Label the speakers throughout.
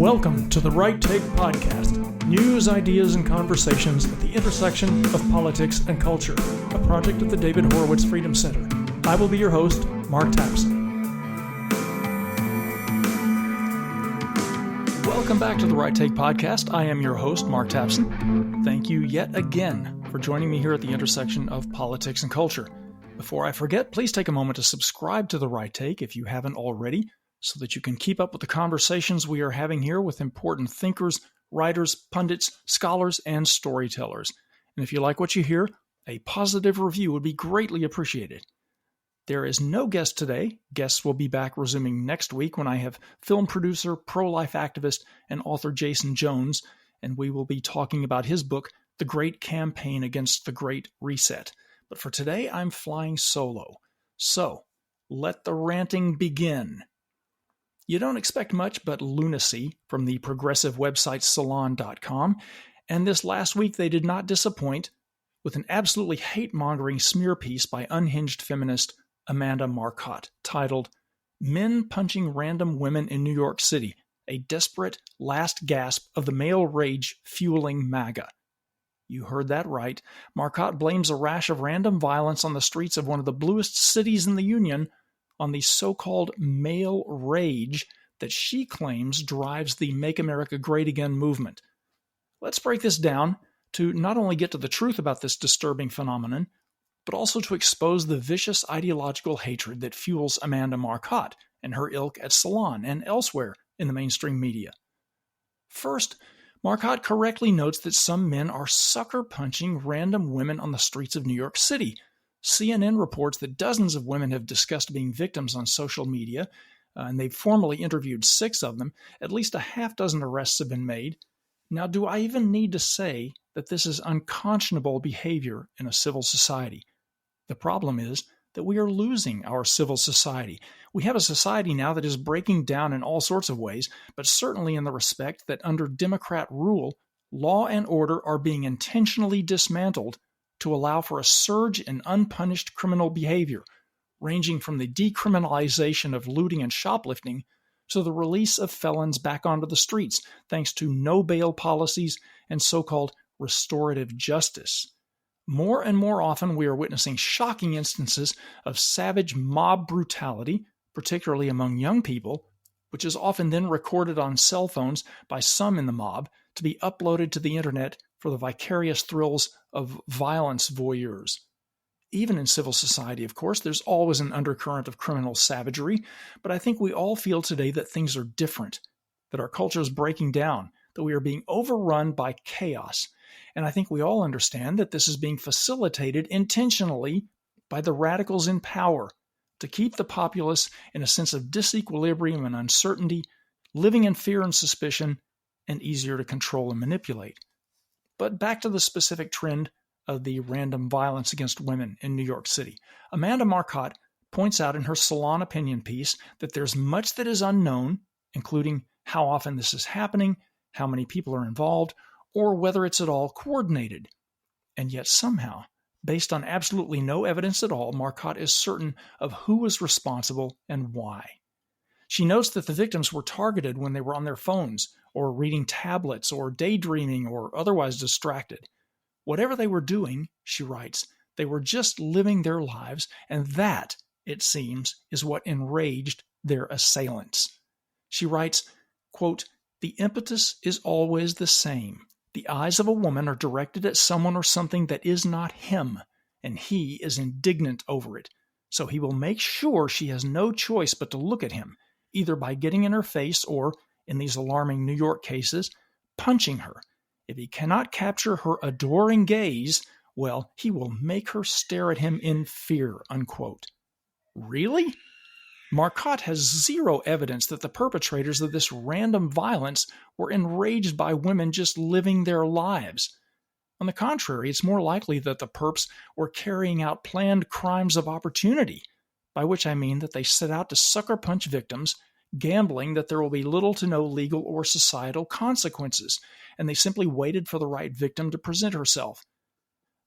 Speaker 1: Welcome to the Right Take Podcast, news, ideas, and conversations at the intersection of politics and culture, a project of the David Horowitz Freedom Center. I will be your host, Mark Tapson. Welcome back to the Right Take Podcast. I am your host, Mark Tapson. Thank you yet again for joining me here at the intersection of politics and culture. Before I forget, please take a moment to subscribe to the Right Take if you haven't already, so that you can keep up with the conversations we are having here with important thinkers, writers, pundits, scholars, and storytellers. And if you like what you hear, a positive review would be greatly appreciated. There is no guest today. Guests will be back resuming next week when I have film producer, pro-life activist, and author Jason Jones, and we will be talking about his book, The Great Campaign Against the Great Reset. But for today, I'm flying solo. So, let the ranting begin. You don't expect much but lunacy from the progressive website Salon.com, and this last week they did not disappoint with an absolutely hate-mongering smear piece by unhinged feminist Amanda Marcotte titled, Men Punching Random Women in New York City, a Desperate Last Gasp of the Male Rage Fueling MAGA. You heard that right. Marcotte blames a rash of random violence on the streets of one of the bluest cities in the Union on the so-called male rage that she claims drives the Make America Great Again movement. Let's break this down to not only get to the truth about this disturbing phenomenon, but also to expose the vicious ideological hatred that fuels Amanda Marcotte and her ilk at Salon and elsewhere in the mainstream media. First, Marcotte correctly notes that some men are sucker-punching random women on the streets of New York City. CNN reports that dozens of women have discussed being victims on social media, and they've formally interviewed 6 of them. At least a half dozen arrests have been made. Now, do I even need to say that this is unconscionable behavior in a civil society? The problem is that we are losing our civil society. We have a society now that is breaking down in all sorts of ways, but certainly in the respect that under Democrat rule, law and order are being intentionally dismantled to allow for a surge in unpunished criminal behavior, ranging from the decriminalization of looting and shoplifting to the release of felons back onto the streets, thanks to no bail policies and so-called restorative justice. More and more often, we are witnessing shocking instances of savage mob brutality, particularly among young people, which is often then recorded on cell phones by some in the mob to be uploaded to the internet for the vicarious thrills of violence voyeurs. Even in civil society, of course, there's always an undercurrent of criminal savagery, but I think we all feel today that things are different, that our culture is breaking down, that we are being overrun by chaos. And I think we all understand that this is being facilitated intentionally by the radicals in power to keep the populace in a sense of disequilibrium and uncertainty, living in fear and suspicion, and easier to control and manipulate. But back to the specific trend of the random violence against women in New York City. Amanda Marcotte points out in her Salon opinion piece that there's much that is unknown, including how often this is happening, how many people are involved, or whether it's at all coordinated. And yet somehow, based on absolutely no evidence at all, Marcotte is certain of who was responsible and why. She notes that the victims were targeted when they were on their phones, or reading tablets, or daydreaming, or otherwise distracted. Whatever they were doing, she writes, they were just living their lives, and that, it seems, is what enraged their assailants. She writes, quote, the impetus is always the same. The eyes of a woman are directed at someone or something that is not him, and he is indignant over it. So he will make sure she has no choice but to look at him, either by getting in her face or, in these alarming New York cases, punching her. If he cannot capture her adoring gaze, well, he will make her stare at him in fear, unquote. Really? Marcotte has zero evidence that the perpetrators of this random violence were enraged by women just living their lives. On the contrary, it's more likely that the perps were carrying out planned crimes of opportunity, by which I mean that they set out to sucker punch victims, gambling that there will be little to no legal or societal consequences, and they simply waited for the right victim to present herself.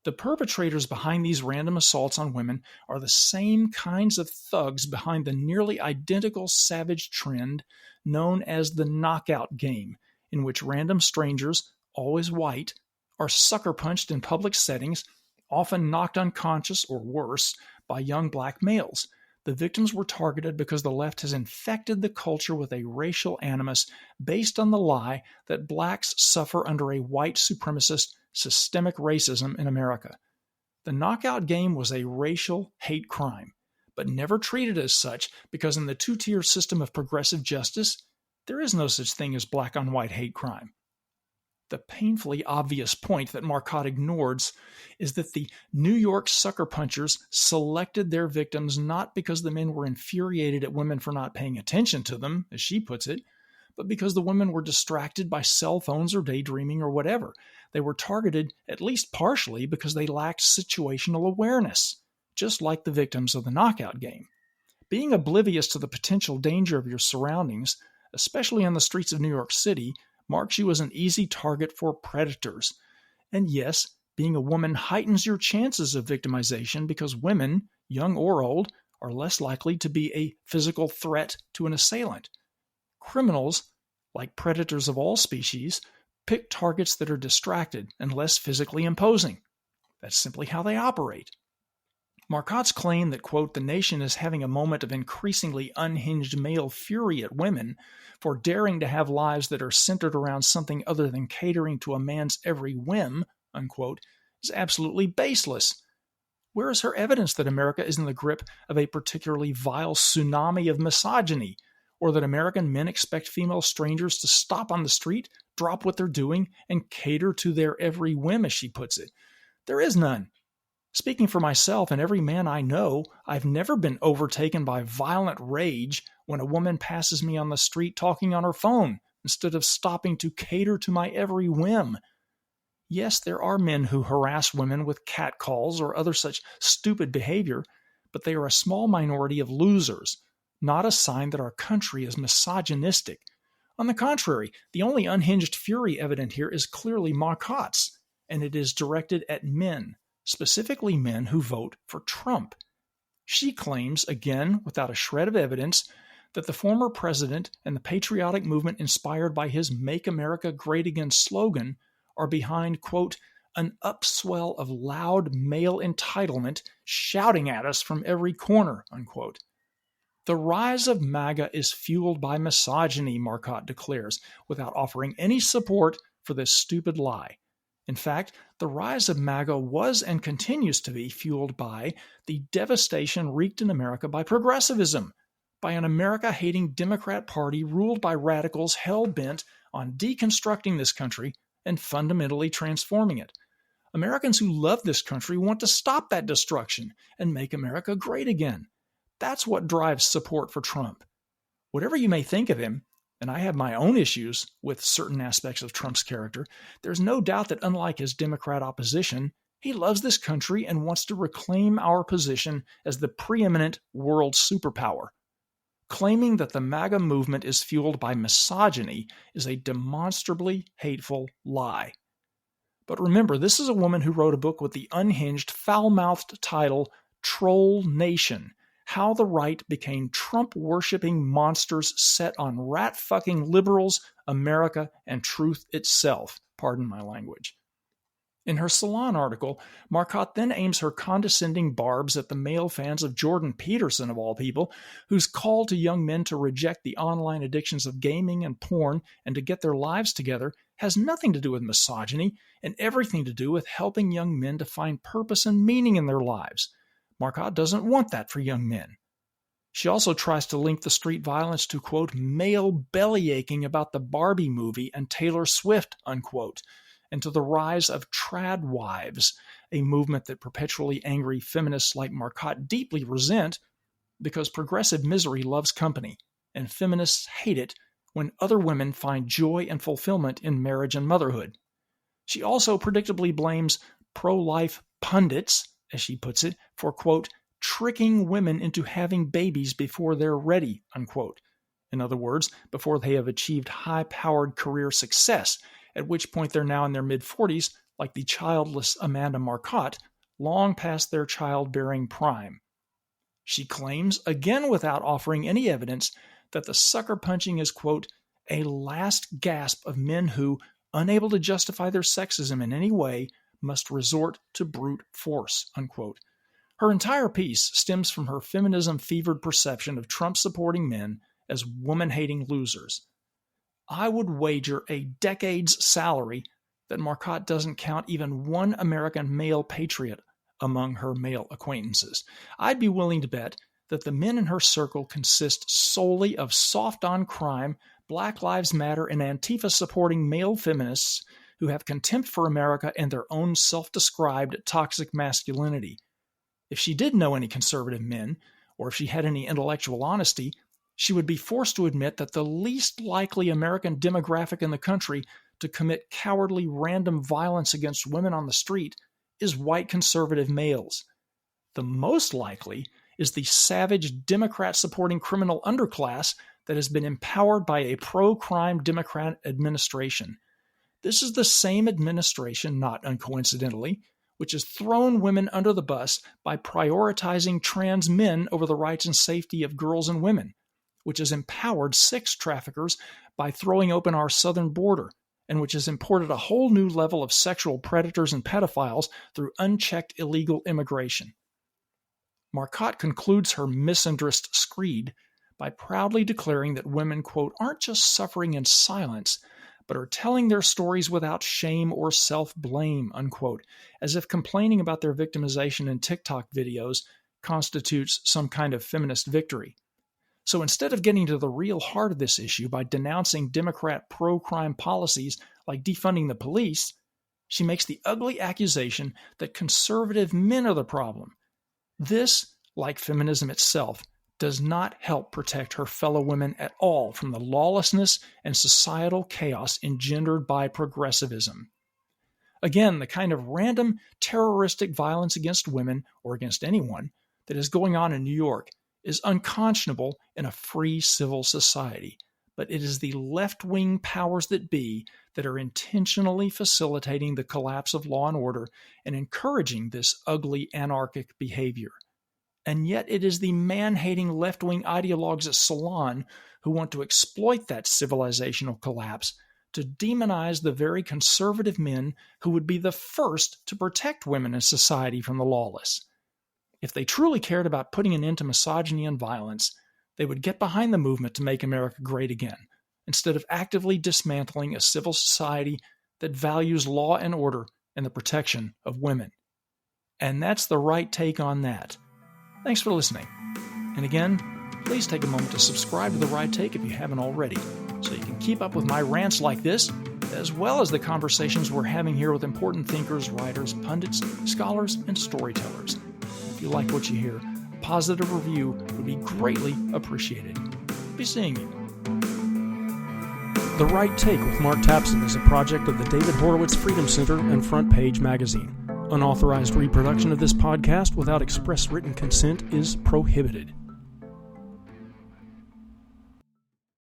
Speaker 1: The perpetrators behind these random assaults on women are the same kinds of thugs behind the nearly identical savage trend known as the knockout game, in which random strangers, always white, are sucker punched in public settings, often knocked unconscious or worse by young black males. The victims were targeted because the left has infected the culture with a racial animus based on the lie that blacks suffer under a white supremacist systemic racism in America. The knockout game was a racial hate crime, but never treated as such because in the two-tier system of progressive justice, there is no such thing as black-on-white hate crime. The painfully obvious point that Marcotte ignores is that the New York sucker punchers selected their victims not because the men were infuriated at women for not paying attention to them, as she puts it, but because the women were distracted by cell phones or daydreaming or whatever. They were targeted, at least partially, because they lacked situational awareness, just like the victims of the knockout game. Being oblivious to the potential danger of your surroundings, especially on the streets of New York City, marks you as an easy target for predators. And yes, being a woman heightens your chances of victimization because women, young or old, are less likely to be a physical threat to an assailant. Criminals, like predators of all species, pick targets that are distracted and less physically imposing. That's simply how they operate. Marcotte's claim that, quote, the nation is having a moment of increasingly unhinged male fury at women for daring to have lives that are centered around something other than catering to a man's every whim, unquote, is absolutely baseless. Where is her evidence that America is in the grip of a particularly vile tsunami of misogyny, or that American men expect female strangers to stop on the street, drop what they're doing, and cater to their every whim, as she puts it? There is none. Speaking for myself and every man I know, I've never been overtaken by violent rage when a woman passes me on the street talking on her phone instead of stopping to cater to my every whim. Yes, there are men who harass women with catcalls or other such stupid behavior, but they are a small minority of losers, not a sign that our country is misogynistic. On the contrary, the only unhinged fury evident here is clearly Marcotte's, and it is directed at men, specifically men who vote for Trump. She claims, again without a shred of evidence, that the former president and the patriotic movement inspired by his Make America Great Again slogan are behind, quote, an upswell of loud male entitlement shouting at us from every corner, unquote. The rise of MAGA is fueled by misogyny, Marcotte declares, without offering any support for this stupid lie. In fact, the rise of MAGA was and continues to be fueled by the devastation wreaked in America by progressivism, by an America-hating Democrat Party ruled by radicals hell-bent on deconstructing this country and fundamentally transforming it. Americans who love this country want to stop that destruction and make America great again. That's what drives support for Trump. Whatever you may think of him, and I have my own issues with certain aspects of Trump's character, there's no doubt that unlike his Democrat opposition, he loves this country and wants to reclaim our position as the preeminent world superpower. Claiming that the MAGA movement is fueled by misogyny is a demonstrably hateful lie. But remember, this is a woman who wrote a book with the unhinged, foul-mouthed title, Troll Nation, How the Right Became Trump-Worshipping Monsters Set on Rat-Fucking Liberals, America, and Truth Itself. Pardon my language. In her Salon article, Marcotte then aims her condescending barbs at the male fans of Jordan Peterson, of all people, whose call to young men to reject the online addictions of gaming and porn and to get their lives together has nothing to do with misogyny and everything to do with helping young men to find purpose and meaning in their lives. Marcotte doesn't want that for young men. She also tries to link the street violence to, quote, male bellyaching about the Barbie movie and Taylor Swift, unquote, and to the rise of trad wives, a movement that perpetually angry feminists like Marcotte deeply resent because progressive misery loves company, and feminists hate it when other women find joy and fulfillment in marriage and motherhood. She also predictably blames pro-life pundits, as she puts it, for, quote, tricking women into having babies before they're ready, unquote. In other words, before they have achieved high-powered career success, at which point they're now in their mid-40s, like the childless Amanda Marcotte, long past their childbearing prime. She claims, again without offering any evidence, that the sucker punching is, quote, a last gasp of men who, unable to justify their sexism in any way, must resort to brute force, unquote. Her entire piece stems from her feminism-fevered perception of Trump-supporting men as woman-hating losers. I would wager a decade's salary that Marcotte doesn't count even one American male patriot among her male acquaintances. I'd be willing to bet that the men in her circle consist solely of soft-on-crime, Black Lives Matter, and Antifa-supporting male feminists who have contempt for America and their own self-described toxic masculinity. If she did know any conservative men, or if she had any intellectual honesty, she would be forced to admit that the least likely American demographic in the country to commit cowardly random violence against women on the street is white conservative males. The most likely is the savage Democrat-supporting criminal underclass that has been empowered by a pro-crime Democrat administration. This is the same administration, not uncoincidentally, which has thrown women under the bus by prioritizing trans men over the rights and safety of girls and women, which has empowered sex traffickers by throwing open our southern border, and which has imported a whole new level of sexual predators and pedophiles through unchecked illegal immigration. Marcotte concludes her misandrist screed by proudly declaring that women, quote, aren't just suffering in silence, but are telling their stories without shame or self-blame, unquote, as if complaining about their victimization in TikTok videos constitutes some kind of feminist victory. So instead of getting to the real heart of this issue by denouncing Democrat pro-crime policies like defunding the police, she makes the ugly accusation that conservative men are the problem. This, like feminism itself, does not help protect her fellow women at all from the lawlessness and societal chaos engendered by progressivism. Again, the kind of random terroristic violence against women, or against anyone, that is going on in New York is unconscionable in a free civil society, but it is the left-wing powers that be that are intentionally facilitating the collapse of law and order and encouraging this ugly anarchic behavior. And yet it is the man-hating left-wing ideologues at Salon who want to exploit that civilizational collapse to demonize the very conservative men who would be the first to protect women in society from the lawless. If they truly cared about putting an end to misogyny and violence, they would get behind the movement to make America great again, instead of actively dismantling a civil society that values law and order and the protection of women. And that's the right take on that. Thanks for listening. And again, please take a moment to subscribe to The Right Take if you haven't already, so you can keep up with my rants like this, as well as the conversations we're having here with important thinkers, writers, pundits, scholars, and storytellers. If you like what you hear, a positive review would be greatly appreciated. Be seeing you. The Right Take with Mark Tapson is a project of the David Horowitz Freedom Center and Front Page Magazine. Unauthorized reproduction of this podcast without express written consent is prohibited.